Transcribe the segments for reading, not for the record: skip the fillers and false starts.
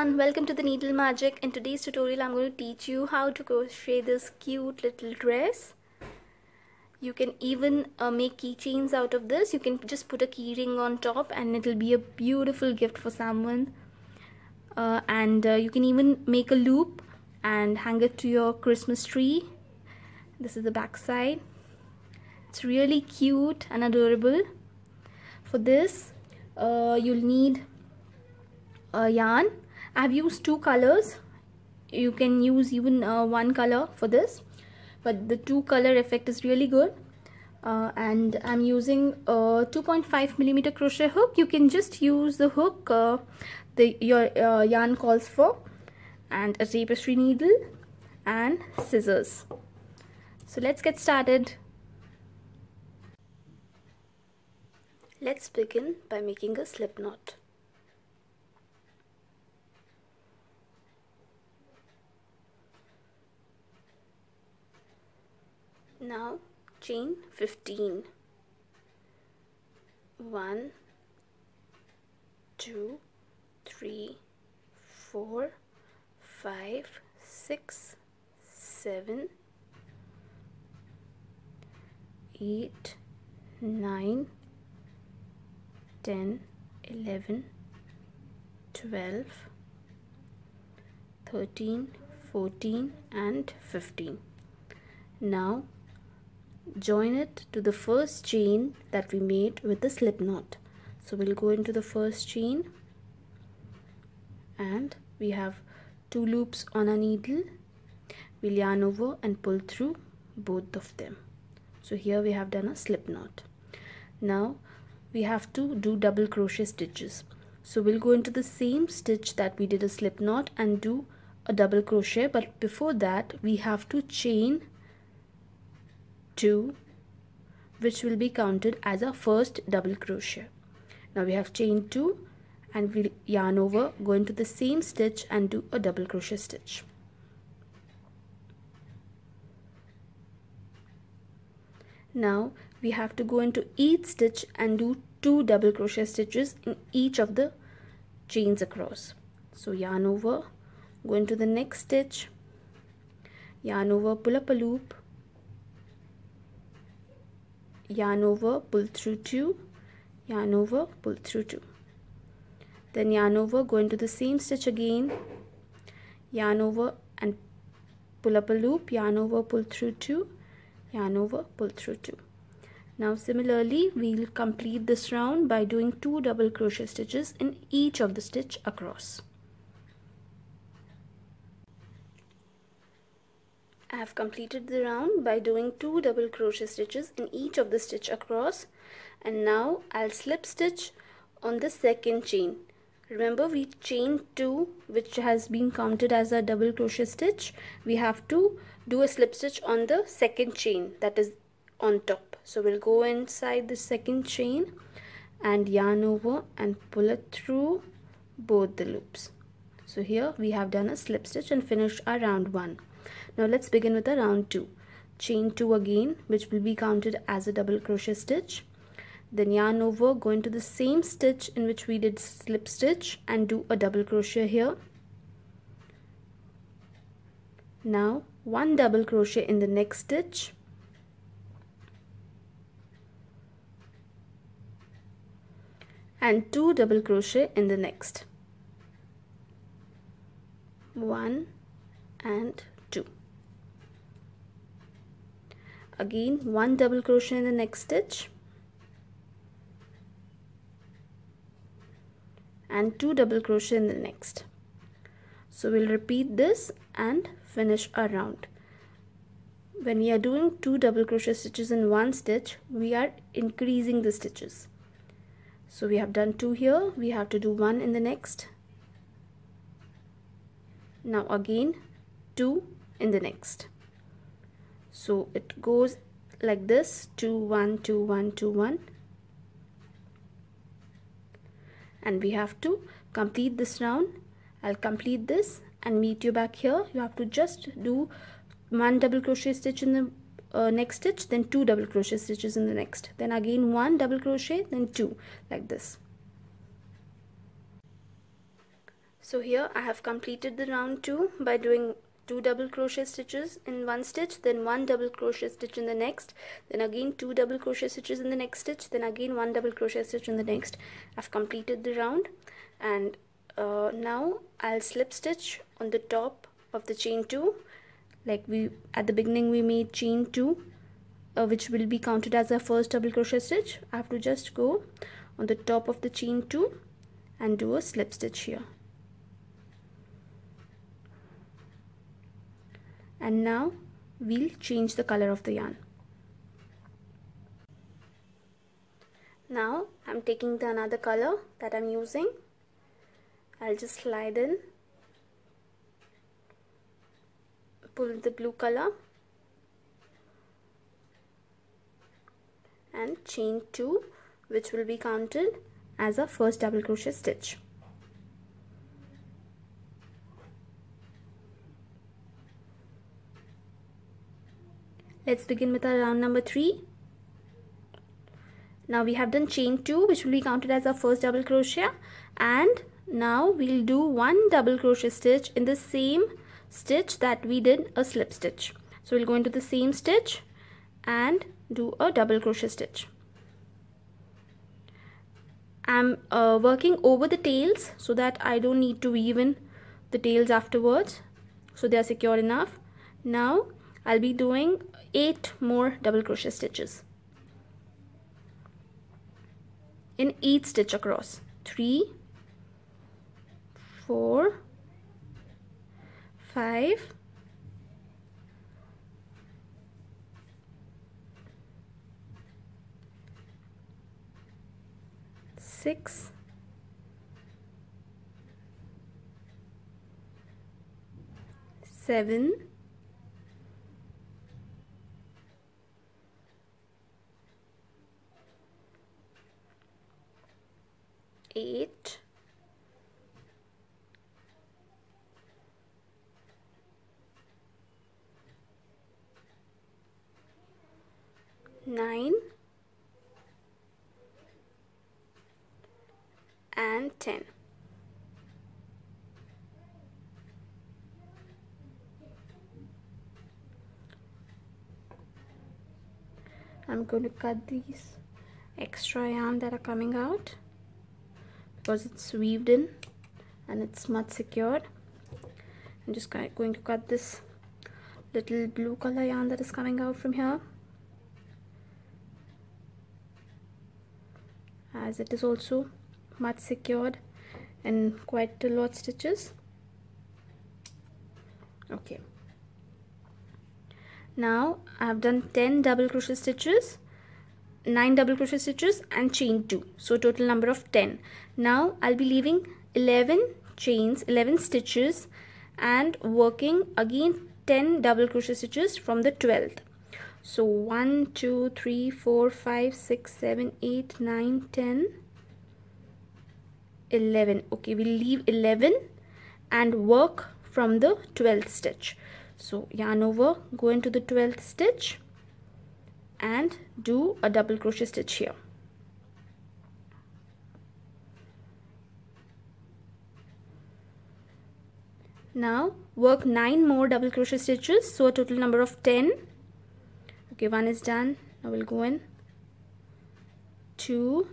everyone, welcome to the Needle Magic. In today's tutorial I'm going to teach you how to crochet this cute little dress. You can even make keychains out of this. You can just put a key ring on top and it'll be a beautiful gift for someone. You can even make a loop and hang it to your Christmas tree. This is the back side. It's really cute and adorable. For this you'll need yarn. I have used two colors. You can use even one color for this, but the two color effect is really good. And I'm using a 2.5mm crochet hook. You can just use the hook your yarn calls for, and a tapestry needle and scissors. So let's get started. Let's begin by making a slip knot. Now chain 15. 1, 2, 3, 4, 5, 6, 7, 8, 9, 10, 11, 12, 13, 14 and 15. Now join it to the first chain that we made with the slip knot. So we'll go into the first chain and we have 2 loops on a needle. We'll yarn over and pull through both of them. So here we have done a slip knot. Now we have to do double crochet stitches. So we'll go into the same stitch that we did a slip knot and do a double crochet, but before that we have to chain 2, which will be counted as our first double crochet. Now we have chained 2 and we'll yarn over, go into the same stitch and do a double crochet stitch. Now we have to go into each stitch and do 2 double crochet stitches in each of the chains across. So yarn over, go into the next stitch, yarn over, pull up a loop, yarn over, pull through 2, yarn over, pull through 2. Then yarn over, go into the same stitch again, yarn over and pull up a loop, yarn over, pull through 2, yarn over, pull through 2. Now similarly we'll complete this round by doing 2 double crochet stitches in each of the stitch across. I have completed the round by doing 2 double crochet stitches in each of the stitch across, and now I'll slip stitch on the second chain. Remember, we chained 2, which has been counted as a double crochet stitch. We have to do a slip stitch on the second chain that is on top. So we'll go inside the second chain and yarn over and pull it through both the loops. So here we have done a slip stitch and finished our round 1. Now let's begin with a round 2. Chain 2 again, which will be counted as a double crochet stitch. Then yarn over, go into the same stitch in which we did slip stitch and do a double crochet here. Now 1 double crochet in the next stitch. And 2 double crochet in the next. 1 and 2. Again 1 double crochet in the next stitch and 2 double crochet in the next. So we'll repeat this and finish our round. When we are doing 2 double crochet stitches in one stitch, we are increasing the stitches. So we have done 2 here, we have to do 1 in the next. Now again 2 in the next. So it goes like this: 2 1 2 1 2 1, and we have to complete this round. I'll complete this and meet you back here. You have to just do 1 double crochet stitch in the next stitch, then 2 double crochet stitches in the next, then again 1 double crochet, then 2, like this. So here I have completed the round 2 by doing 2 double crochet stitches in one stitch, then 1 double crochet stitch in the next, then again 2 double crochet stitches in the next stitch, then again 1 double crochet stitch in the next. I've completed the round, and now I'll slip stitch on the top of the chain 2. Like we at the beginning we made chain 2, which will be counted as our first double crochet stitch. I have to just go on the top of the chain 2 and do a slip stitch here. And now we'll change the color of the yarn. Now I'm taking the another color that I'm using. I'll just slide in, pull the blue color and chain 2, which will be counted as a first double crochet stitch. Let's begin with our round number 3. Now we have done chain 2, which will be counted as our first double crochet, and now we'll do 1 double crochet stitch in the same stitch that we did a slip stitch. So we'll go into the same stitch and do a double crochet stitch. I'm working over the tails so that I don't need to weave in the tails afterwards, so they are secure enough. Now I'll be doing 8 more double crochet stitches in each stitch across. 3, 4, 5, 6, 7, 8, 9 and 10. I'm going to cut these extra yarn that are coming out because it's weaved in and it's smudge secured. I'm just going to cut this little blue color yarn that is coming out from here, as it is also much secured in quite a lot stitches. Okay, now I've done 10 double crochet stitches, 9 double crochet stitches and chain 2, so total number of 10. Now I'll be leaving 11 chains, 11 stitches, and working again 10 double crochet stitches from the 12th. So 1 2 3 4 5 6 7 8 9 10 11. Okay, we'll leave 11 and work from the 12th stitch. So yarn over, go into the 12th stitch and do a double crochet stitch here. Now work 9 more double crochet stitches, so a total number of 10. Okay, 1 is done. Now we'll go in 2,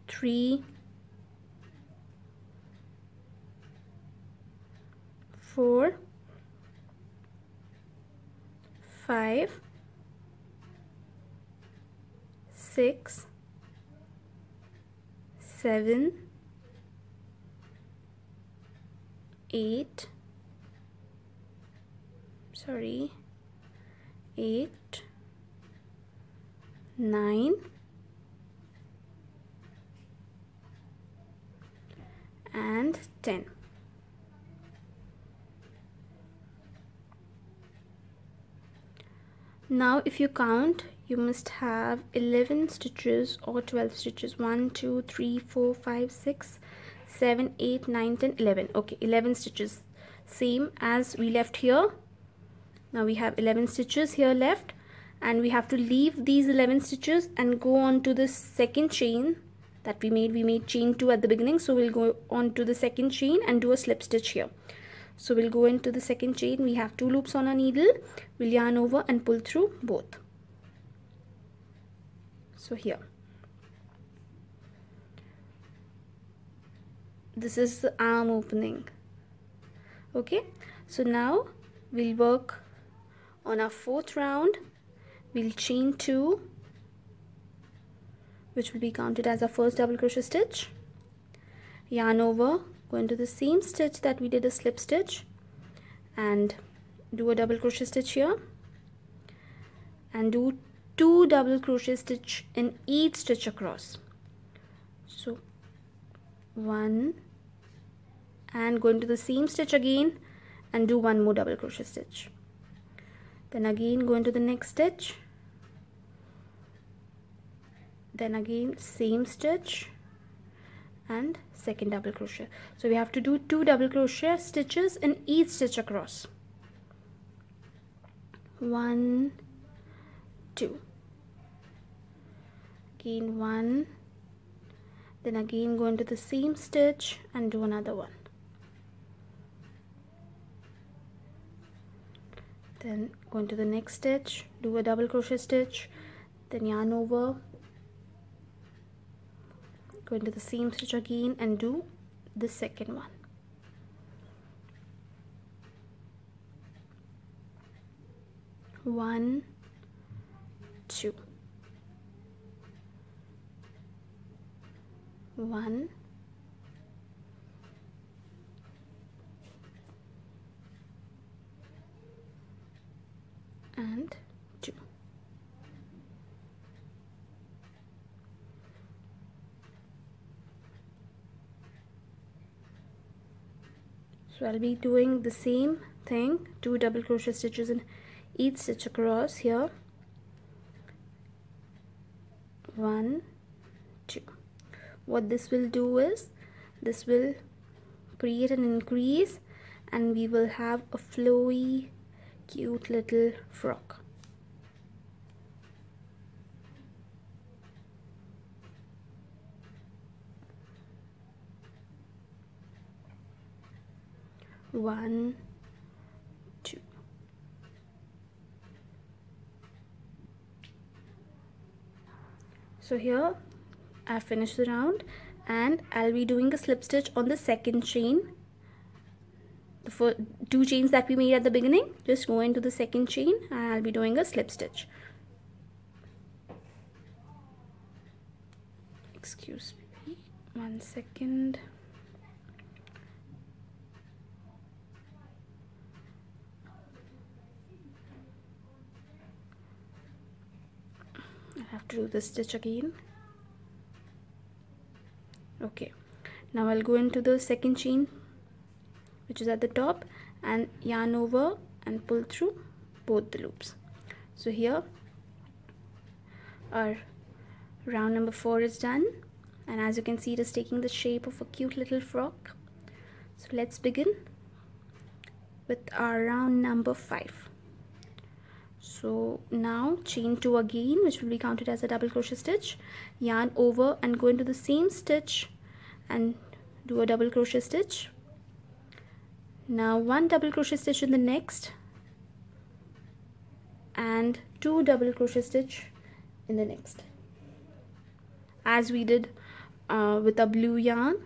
3, 4, 5, 6, 7, 8, 9 and 10. Now if you count, you must have 11 stitches or 12 stitches. 1 2 3 4 5 6 7 8 9 10 11. Okay, 11 stitches, same as we left here. Now we have 11 stitches here left, and we have to leave these 11 stitches and go on to the second chain that we made chain 2 at the beginning, so we'll go on to the second chain and do a slip stitch here. So we'll go into the second chain. We have 2 loops on our needle. We'll yarn over and pull through both. So here, this is the arm opening. Okay, so now we'll work on our 4th round. We'll chain 2, which will be counted as our first double crochet stitch. Yarn over, go into the same stitch that we did a slip stitch, and do a double crochet stitch here, and do 2 double crochet stitch in each stitch across. So 1, and go into the same stitch again and do 1 more double crochet stitch. Then again go into the next stitch, then again same stitch and second double crochet. So we have to do 2 double crochet stitches in each stitch across. 1, 2, again 1, then again go into the same stitch and do another one. Then go into the next stitch, do a double crochet stitch, then yarn over, go into the same stitch again and do the second one. One, 2, 1, and 2. So I'll be doing the same thing, 2 double crochet stitches in each stitch across here. 1, 2. What this will do is, this will create an increase and we will have a flowy, cute little frock. One, 2. So here I've finished the round and I'll be doing a slip stitch on the second chain. The first 2 chains that we made at the beginning, just go into the second chain and I'll be doing a slip stitch. Excuse me, 1 second. I have to do this stitch again. Okay, now I'll go into the second chain, which is at the top, and yarn over and pull through both the loops. So here our round number 4 is done, and as you can see, it is taking the shape of a cute little frock. So let's begin with our round number 5. So now chain 2 again, which will be counted as a double crochet stitch, yarn over and go into the same stitch and do a double crochet stitch. Now 1 double crochet stitch in the next and 2 double crochet stitch in the next, as we did with our blue yarn.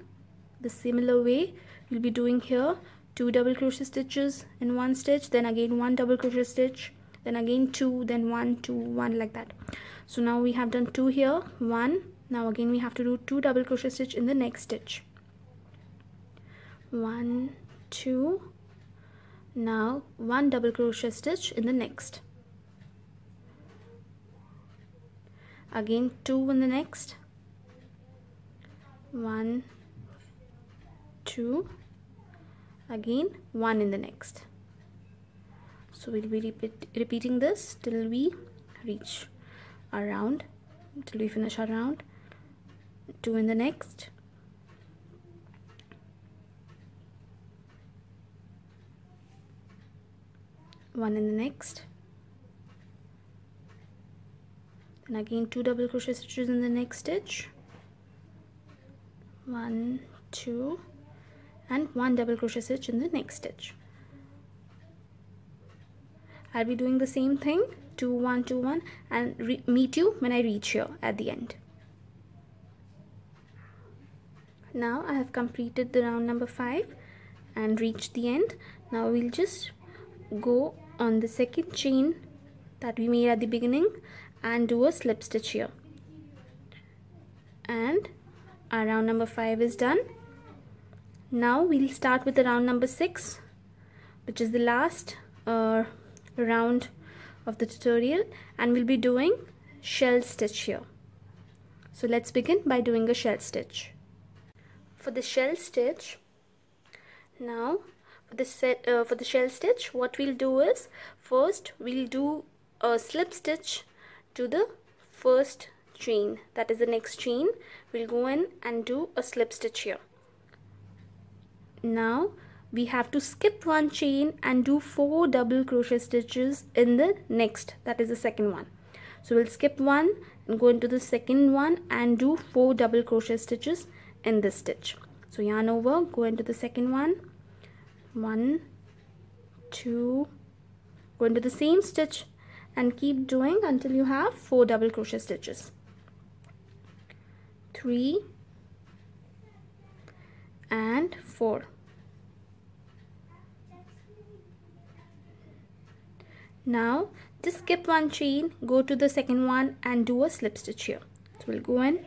The similar way you'll be doing here, 2 double crochet stitches in 1 stitch, then again 1 double crochet stitch, then again 2, then 1, 2, 1, like that. So now we have done 2 here, 1. Now again we have to do 2 double crochet stitch in the next stitch. 1, 2. Now 1 double crochet stitch in the next. Again 2 in the next. 1, 2. Again 1 in the next. So we'll be repeating this till we reach our round, till we finish our round. 2 in the next. 1 in the next. Then again 2 double crochet stitches in the next stitch. 1, 2, and 1 double crochet stitch in the next stitch. I'll be doing the same thing, 2, 1, 2, 1, and meet you when I reach here at the end. Now I have completed the round number 5 and reached the end. Now we'll just go on the second chain that we made at the beginning and do a slip stitch here. And our round number 5 is done. Now we'll start with the round number 6, which is the last round of the tutorial, and we'll be doing shell stitch here. So let's begin by doing a shell stitch. For the shell stitch, now for the shell stitch, what we'll do is, first we'll do a slip stitch to the first chain, that is the next chain. We'll go in and do a slip stitch here. Now we have to skip one chain and do 4 double crochet stitches in the next, that is the second one. So we'll skip one and go into the second one and do 4 double crochet stitches in this stitch. So yarn over, go into the second one, 1, 2, go into the same stitch and keep doing until you have 4 double crochet stitches. 3 and 4. Now just skip one chain, go to the second one and do a slip stitch here. So we'll go in,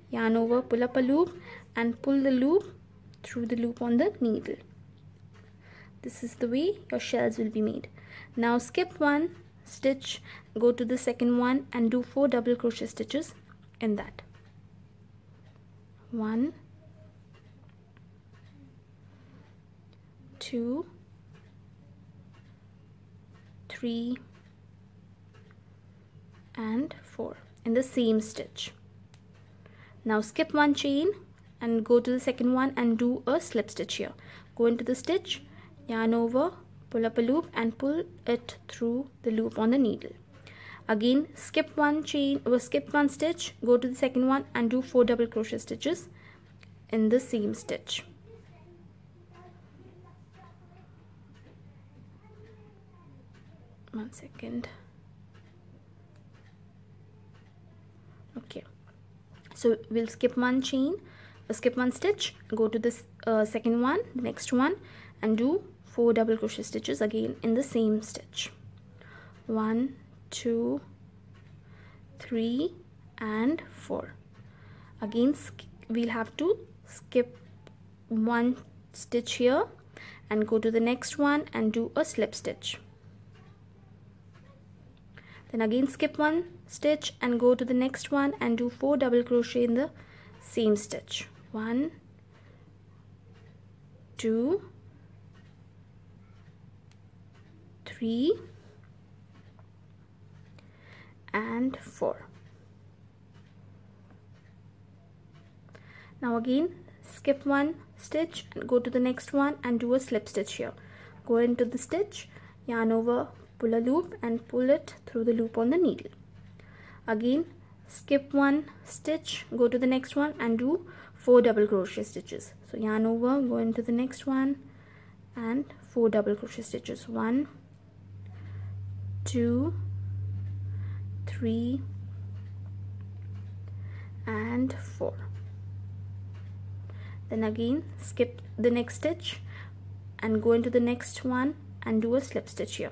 yarn over, pull up a loop and pull the loop through the loop on the needle. This is the way your shells will be made. Now skip one stitch, go to the second one and do 4 double crochet stitches in that. 1, 2, 3 and 4 in the same stitch. Now skip one chain and go to the second one and do a slip stitch here. Go into the stitch, yarn over, pull up a loop and pull it through the loop on the needle. Again skip one chain or skip one stitch, go to the second one and do 4 double crochet stitches in the same stitch. One second. Okay, so we'll skip one chain, skip one stitch, go to this second one, the next one, and do 4 double crochet stitches again in the same stitch. 1, 2, 3 and 4. Again we'll have to skip one stitch here and go to the next one and do a slip stitch. Then again skip one stitch and go to the next one and do 4 double crochet in the same stitch. 1, 2, 3 and 4. Now again skip one stitch and go to the next one and do a slip stitch here. Go into the stitch, yarn over, pull a loop and pull it through the loop on the needle. Again skip one stitch, go to the next one and do 4 double crochet stitches. So yarn over, go into the next one and 4 double crochet stitches. 1, 2, 3 and 4. Then again skip the next stitch and go into the next one and do a slip stitch here.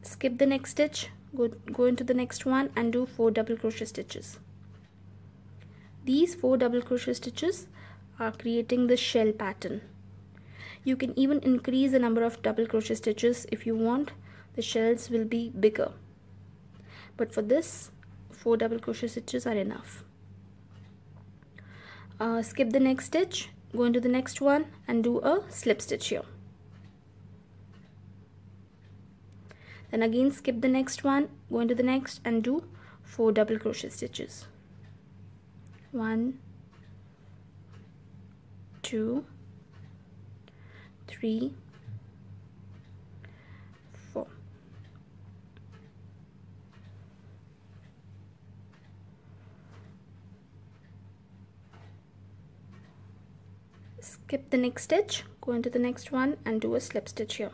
Skip the next stitch, go into the next one and do 4 double crochet stitches. These 4 double crochet stitches are creating the shell pattern. You can even increase the number of double crochet stitches if you want. The shells will be bigger, but for this 4 double crochet stitches are enough. Skip the next stitch, go into the next one and do a slip stitch here. Then again skip the next one, go into the next and do 4 double crochet stitches. 1, 2, 3, 4. skip the next stitch, go into the next one and do a slip stitch here.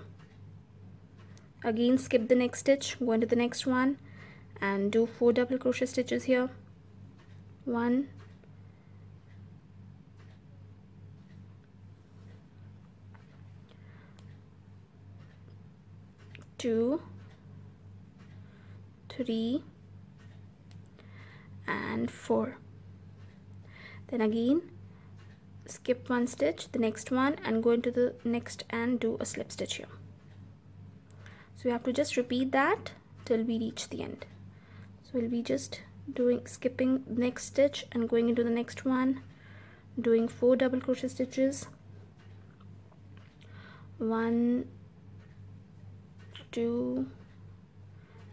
Again skip the next stitch, go into the next one and do 4 double crochet stitches here. 1, 2, 3 and 4. Then again skip 1 stitch, the next one, and go into the next and do a slip stitch here. So we have to just repeat that till we reach the end. So we'll be just skipping the next stitch and going into the next one, doing 4 double crochet stitches. 1, 2,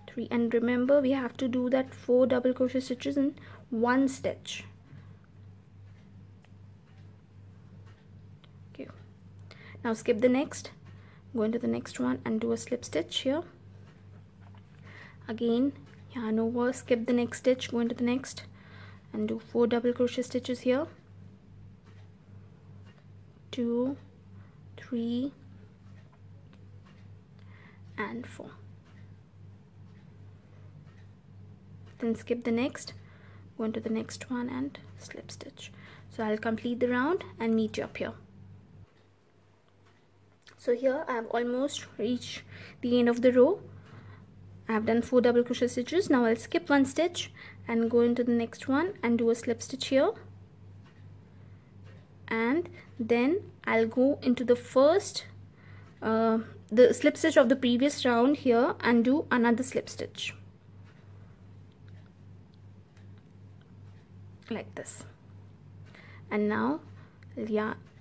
3, and remember we have to do that 4 double crochet stitches in 1 stitch. Okay, now skip the next, go into the next one and do a slip stitch here. Again yarn over, skip the next stitch, go into the next and do 4 double crochet stitches here. 2, 3 and 4. Then skip the next, go into the next one and slip stitch. So I'll complete the round and meet you up here. So here I have almost reached the end of the row. I have done 4 double crochet stitches. Now I'll skip 1 stitch and go into the next one and do a slip stitch here, and then I'll go into the first the slip stitch of the previous round here and do another slip stitch like this. And now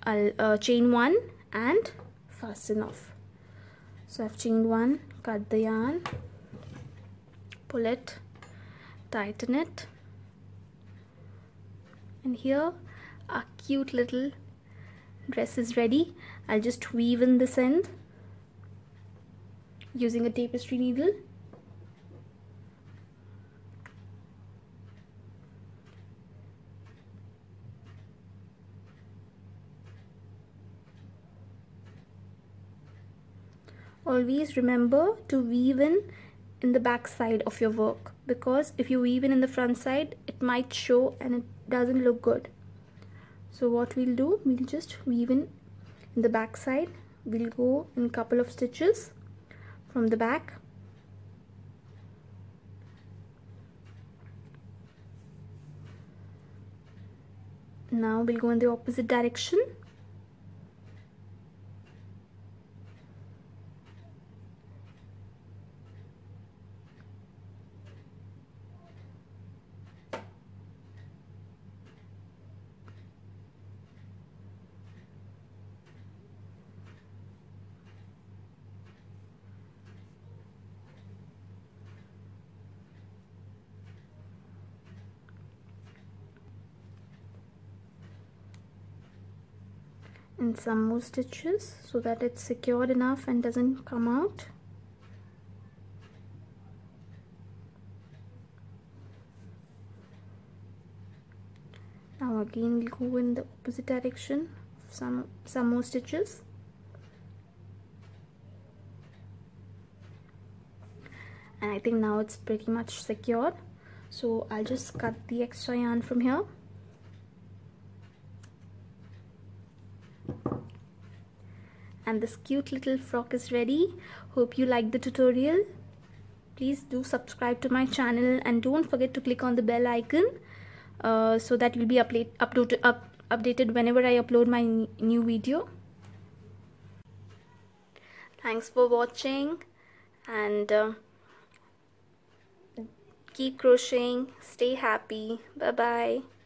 I'll chain 1 and fasten off. So I've chained 1, cut the yarn, pull it, tighten it, and here our cute little dress is ready. I'll just weave in this end using a tapestry needle. Always remember to weave in the back side of your work, because if you weave in the front side it might show and it doesn't look good. So what we'll do, we'll just weave in the back side. We'll go in a couple of stitches from the back. Now we'll go in the opposite direction. And some more stitches so that it's secured enough and doesn't come out. Now again we'll go in the opposite direction, some more stitches. And I think now it's pretty much secured, so I'll just cut the extra yarn from here. And this cute little frock is ready. Hope you liked the tutorial. Please do subscribe to my channel and don't forget to click on the bell icon so that you'll be updated whenever I upload my new video. Thanks for watching, and keep crocheting. Stay happy. Bye bye.